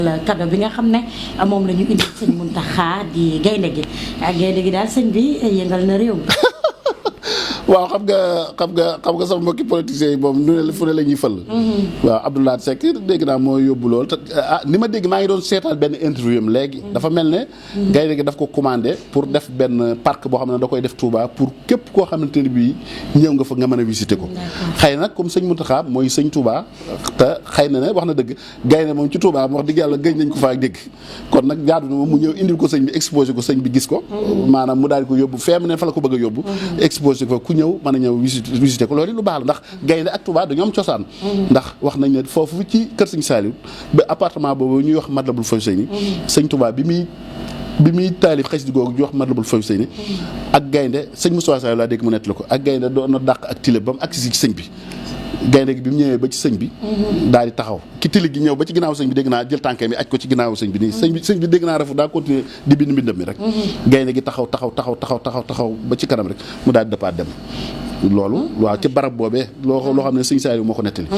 cadeau bi nga xam ne moom la ñu indi sëñ Mountakha di gaynde gi daal sëñ bi yëngal na réew mi. waaw xam nga sama mbokki politiciens yi moom fu ne la ñuy fël. waaw Abdoulaye Seck dégg naa moo yóbbu lool te ni ma dégg maa ngi doon seetaan benn interview am léegi. dafa mel ne. gaynde gi daf ko commandé pour def benn parc boo xam ne da koy def Touba pour képp koo xamante ne bii ñëw nga fa nga mën a visiter ko. xëy na comme sëñ Mountakha mooy sëñ Touba te xëy na ne wax na dëgg gaynde moom ci Touba wax dëgg yàlla gëj nañ ko faa dégg kon nag jaadu na moom mu ñëw indil ko sëñ bi exposé ko sëñ bi gis ko. maanaam mu daal di ko yóbbu feem ne fa la ko bëgg a yóbbu. exposé ko ku ñëw mën a ñëw visiter ko loolu lu baax la ndax gaynde ak Touba dañoo am cosaan. ndax wax nañ ne foofu ci kër sëñ Saliou ba appartement boobu ñuy wax Matlabul Fawzayni sëñ Touba bi muy taalif xasida googu ñu wax Matlabul Fawzayni ak gaynde sëñ Moussa Saliou laa dégg mu nett la ko ak gaynde doon na dàq ak tile ba mu agsi ci sëñ bi gaynde gi bi mu ñëwee ba ci sëñ bi daal di taxaw ki tili gi ñëw ba ci ginnaaw sëñ bi dégg naa jël tànkee mi aj ko ci ginnaaw sëñ bi nii sëñ bi dégg naa refu daa continuer di bind mbindam mi rek gaynde gi taxaw ba ci kanam rek mu daal di dëppaat dem loolu waaw ci barab boobee loo xam ne sëñ Saliou moo ko nettali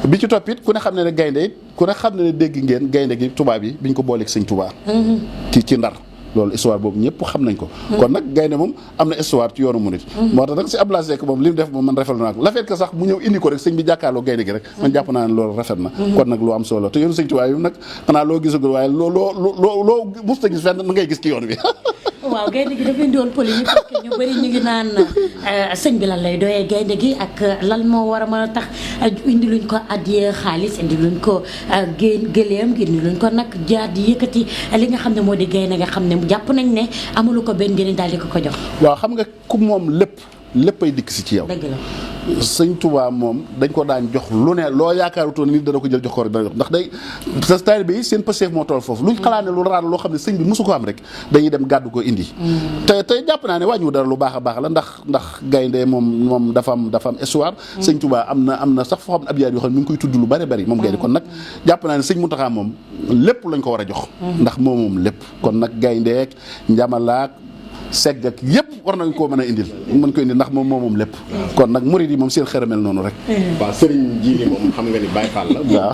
bi ci topp it ku ne xam ne ne gaynde it ku ne xam ne ne dégg ngeen gaynde gi tubaab yi biñ ko booleeg sëñ Touba ci Ndar loolu histoire boobu ñëpp xam nañ ko kon nag gaynde moom am na histoire ci yoonu murit moo tax nag si Abdoulaye Seck moom li mu def moom man rafetlu naa ko la fait que sax mu ñëw indi ko rek sëñ bi jàkkaarloo gaynde gi rek man jàpp naa ne loolu rafet na kon nag lu am solo te yoonu sëñ Touba yi nag xanaa loo gisagul waaye loo mos ta gis fenn na ngay gis ci yoon bi waaw gaynde gi dafa indi woon polémique parce que ñu bëri ñu ngi naan sëñ bi lan lay doyee gaynde gi ak lan moo war a mën a tax indi luñ ko addiya xaalis indi luñ ko gëléem indi luñ ko nag jaar di yëkkati li nga xam ne moo di gaynde nga xam ne jàpp nañ ne amulu ko benn njëriñ daal di ko jox. waaw xam nga ku moom léppay dikk si ci yow. dëgg la sëñ Touba moom dañ ko daan jox lu ne loo yaakaarutoon nit dana ko jël jox ko rek dana jox ndax day sa taalibe yi seen pëseef moo toll foofu luñ xalaat ne lu raar loo xam ne sëñ bi mosu ko am rek dañuy dem gàddu ko indi te jàpp naa ne wàññiwu dara lu baax a baax la ndax gaynde moom dafa am histoire sëñ Touba am na sax foo xam ne ab yaar yoo xam ne mi ngi koy tudd lu bari bari moom gaynde kon nag jàpp naa ne sëñ Mountakha moom lépp lañ ko war a jox ndax moom lépp kon nag gayndeek njamalaak segg ak yëpp war nañ koo mën a indil mën ko indil ndax moom lépp kon nag murid yi moom seen xeramel noonu rek waaw sëriñ ji moom xam nga ni Baye Fall la waaw